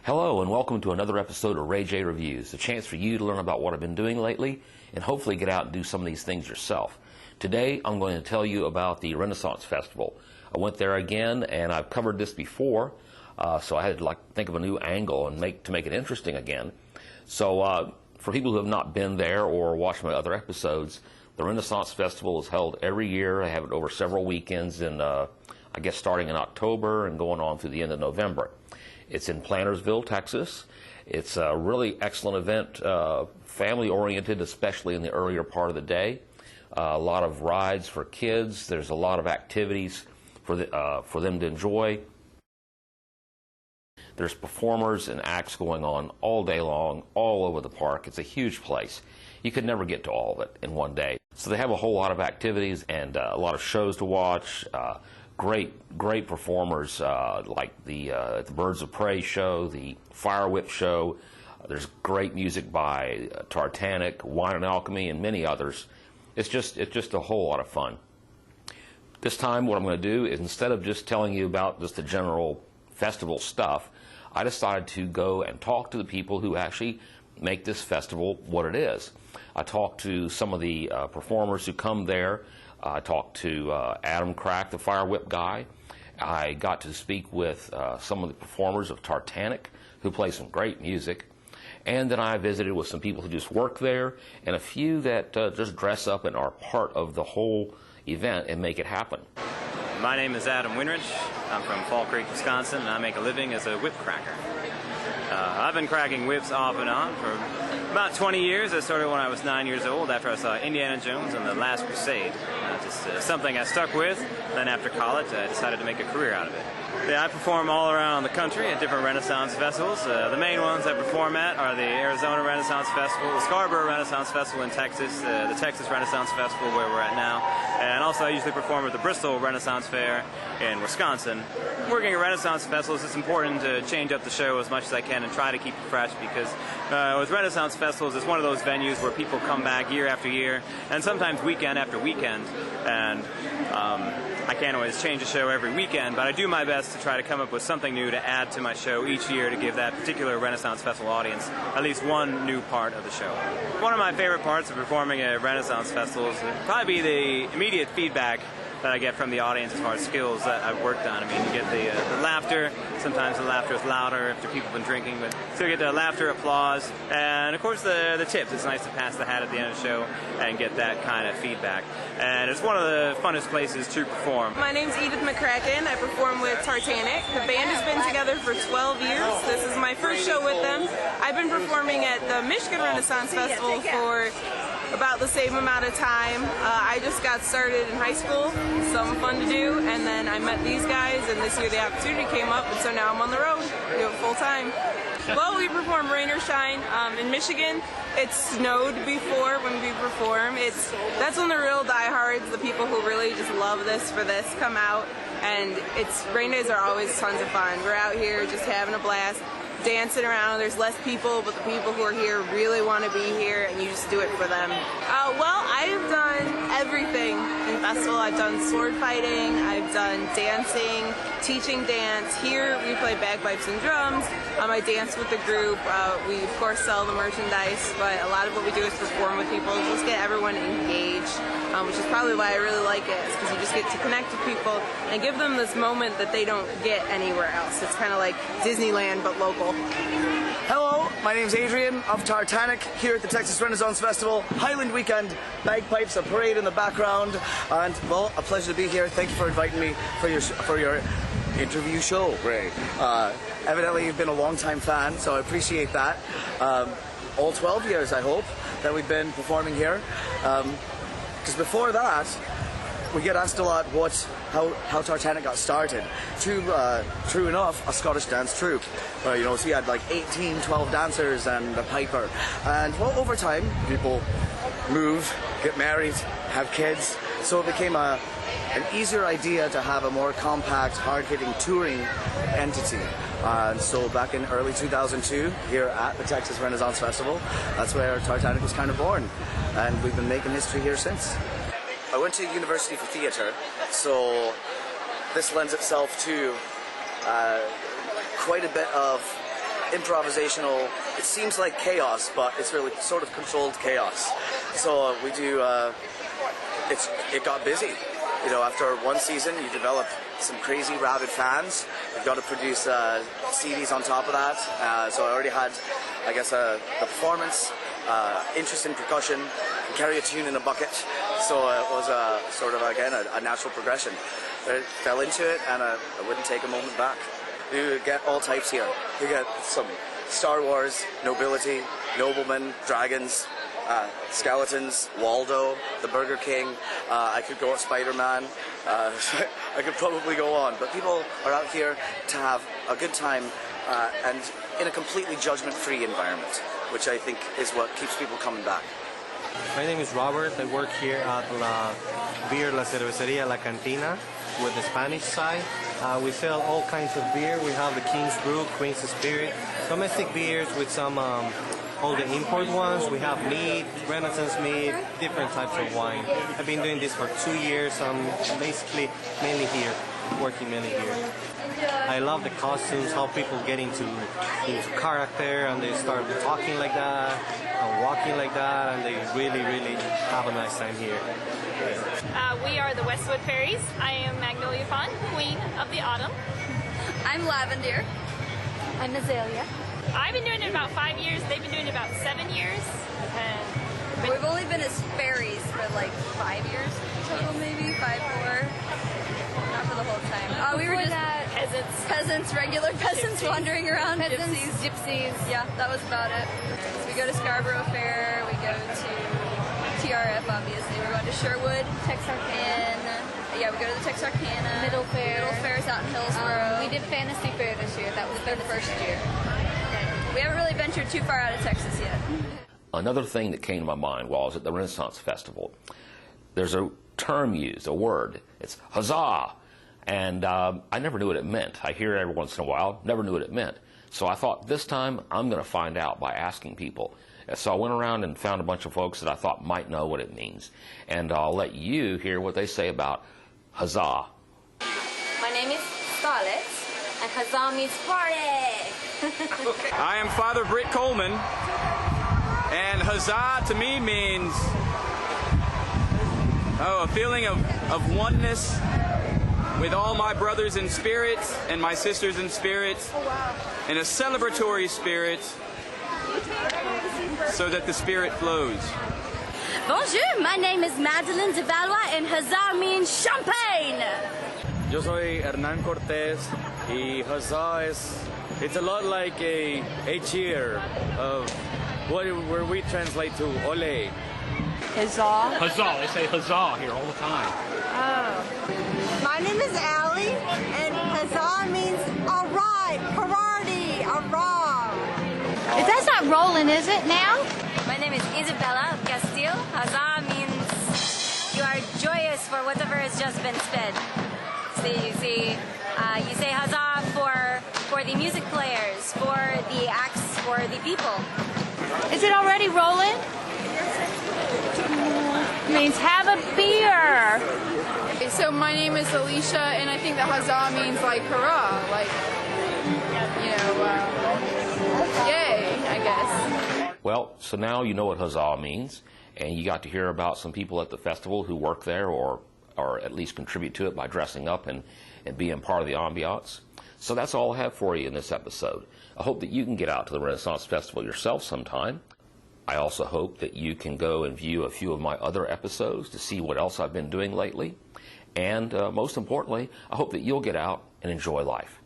Hello and welcome to another episode of RayJ Reviews, a chance for you to learn about what I've been doing lately and hopefully get out and do some of these things yourself. Today I'm going to tell you about the Renaissance Festival. I went there again and I've covered this before, so I had to think of a new angle and to make it interesting again. So for people who have not been there or watched my other episodes, the Renaissance Festival is held every year. I have it over several weekends, and I guess starting in October and going on through the end of November. It's in Plantersville, Texas. It's a really excellent event, family-oriented, especially in the earlier part of the day. A lot of rides for kids. There's a lot of activities for them to enjoy. There's performers and acts going on all day long, all over the park. It's a huge place. You could never get to all of it in one day. So they have a whole lot of activities and a lot of shows to watch. Great performers like the Birds of Prey show, the Fire Whip show. There's great music by Tartanic, Wine and Alchemy, and many others. It's just a whole lot of fun. This time what I'm going to do is, instead of just telling you about just the general festival stuff, I decided to go and talk to the people who actually make this festival what it is. I talked to some of the performers who come there. I talked to Adam Crack, the Fire Whip guy. I got to speak with some of the performers of Tartanic, who play some great music. And then I visited with some people who just work there, and a few that just dress up and are part of the whole event and make it happen. My name is Adam Winrich. I'm from Fall Creek, Wisconsin, and I make a living as a whip cracker. I've been cracking whips off and on for about 20 years. I started when I was 9 years old after I saw Indiana Jones and the Last Crusade. Just something I stuck with. Then after college, I decided to make a career out of it. Yeah, I perform all around the country at different Renaissance festivals. The main ones I perform at are the Arizona Renaissance Festival, the Scarborough Renaissance Festival in Texas, the Texas Renaissance Festival where we're at now, and also I usually perform at the Bristol Renaissance Fair in Wisconsin. Working at Renaissance festivals, it's important to change up the show as much as I can and try to keep it fresh, because with Renaissance festivals, it's one of those venues where people come back year after year, and sometimes weekend after weekend, and I can't always change a show every weekend, but I do my best to try to come up with something new to add to my show each year to give that particular Renaissance Festival audience at least one new part of the show. One of my favorite parts of performing at Renaissance festivals would probably be the immediate feedback that I get from the audience as far as skills that I've worked on. I mean, you get the laughter. Sometimes the laughter is louder after people have been drinking, but so you get the laughter, applause, and of course the tips. It's nice to pass the hat at the end of the show and get that kind of feedback. And it's one of the funnest places to perform. My name's Edith Mccracken. I perform with Tartanic. The band has been together for 12 years. This is my first show with them. I've been performing at the Michigan Renaissance Festival for about the same amount of time. I just got started in high school, something fun to do, and then I met these guys, and this year the opportunity came up, and so now I'm on the road, do it full time. Well, we perform rain or shine. In Michigan, it snowed before when we perform. That's when the real diehards, the people who really just love this for this, come out, and rain days are always tons of fun. We're out here just having a blast, dancing around. There's less people, but the people who are here really want to be here, and you just do it for them. Well, I've done everything in festival. I've done sword fighting, I've done dancing, teaching dance. Here we play bagpipes and drums. I dance with the group. We of course sell the merchandise, but a lot of what we do is perform with people, just get everyone engaged, which is probably why I really like it, is because you just get to connect with people and give them this moment that they don't get anywhere else. It's kind of like Disneyland, but local. Hello, my name's Adrian of Tartanic here at the Texas Renaissance Festival. Highland Weekend, bagpipes, a parade in the background, and well, a pleasure to be here. Thank you for inviting me for your interview show, Ray. Evidently you've been a long-time fan, so I appreciate that. All 12 years, I hope, that we've been performing here. Because before that, we get asked a lot how Tartanic got started. True enough, a Scottish dance troupe. So you had like 18, 12 dancers and a piper. And well, over time, people move, get married, have kids. So it became an easier idea to have a more compact, hard-hitting touring entity. And so back in early 2002, here at the Texas Renaissance Festival, that's where Tartanic was kind of born. And we've been making history here since. I went to university for theatre, so this lends itself to quite a bit of improvisational. It seems like chaos, but it's really sort of controlled chaos. So we do. It got busy. You know, after one season, you develop some crazy rabid fans. You've got to produce CDs on top of that. So I already had, I guess, the performance, interest in percussion, carry a tune in a bucket. So it was sort of, again, a natural progression. I fell into it, and I wouldn't take a moment back. You get all types here. You get some Star Wars, nobility, noblemen, dragons, skeletons, Waldo, the Burger King. I could go at Spider-Man. I could probably go on. But people are out here to have a good time and in a completely judgment-free environment, which I think is what keeps people coming back. My name is Robert. I work here at La Beer La Cervecería La Cantina with the Spanish side. We sell all kinds of beer. We have the King's Brew, Queen's Spirit, domestic beers with some all the import ones. We have mead, Renaissance mead, different types of wine. I've been doing this for 2 years. I'm basically mainly here, working mainly here. I love the costumes, how people get into character, and they start talking like that and walking like that, and they really, really have a nice time here. We are the Westwood Fairies. I am Magnolia Fawn, Queen of the Autumn. I'm Lavender. I'm Azalea. I've been doing it about 5 years. They've been doing it about 7 years. We've only been as fairies for like 5 years total, maybe 5 more. Not for the whole time. We were just peasants, regular peasants wandering around. Gypsies. Yeah, that was about it. So we go to Scarborough Fair. We go to TRF, obviously. We're going to Sherwood, Texarkana. Yeah, we go to the Texarkana. Middle Fair's out in Hillsborough. We did Fantasy Fair this year. That was their first year. We haven't really ventured too far out of Texas yet. Another thing that came to my mind while I was at the Renaissance Festival, there's a term used, a word. It's huzzah. And I never knew what it meant. I hear it every once in a while, never knew what it meant. So I thought this time I'm going to find out by asking people. So I went around and found a bunch of folks that I thought might know what it means. And I'll let you hear what they say about huzzah. My name is Scarlett, and huzzah means party. I am Father Britt Coleman, and huzzah to me means a feeling of oneness with all my brothers in spirit and my sisters in spirit, in a celebratory spirit, so that the spirit flows. Bonjour, my name is Madeline de Valois, and huzzah means champagne. Yo soy Hernán Cortés, y huzzah it's a lot like a cheer of where we translate to ole. Huzzah? Huzzah. They say huzzah here all the time. Oh. My name is Allie, and huzzah means all right, party, hurrah. That's not rolling, is it, now? My name is Isabella of Castile. Huzzah means you are joyous for whatever has just been sped. So you say huzzah for the music players, for the acts, for the people. Is it already rolling? Means have a beer. So my name is Alicia, and I think that huzzah means like hurrah, like, yay, I guess. Well, so now you know what huzzah means, and you got to hear about some people at the festival who work there or at least contribute to it by dressing up and being part of the ambiance. So that's all I have for you in this episode. I hope that you can get out to the Renaissance Festival yourself sometime. I also hope that you can go and view a few of my other episodes to see what else I've been doing lately. And most importantly, I hope that you'll get out and enjoy life.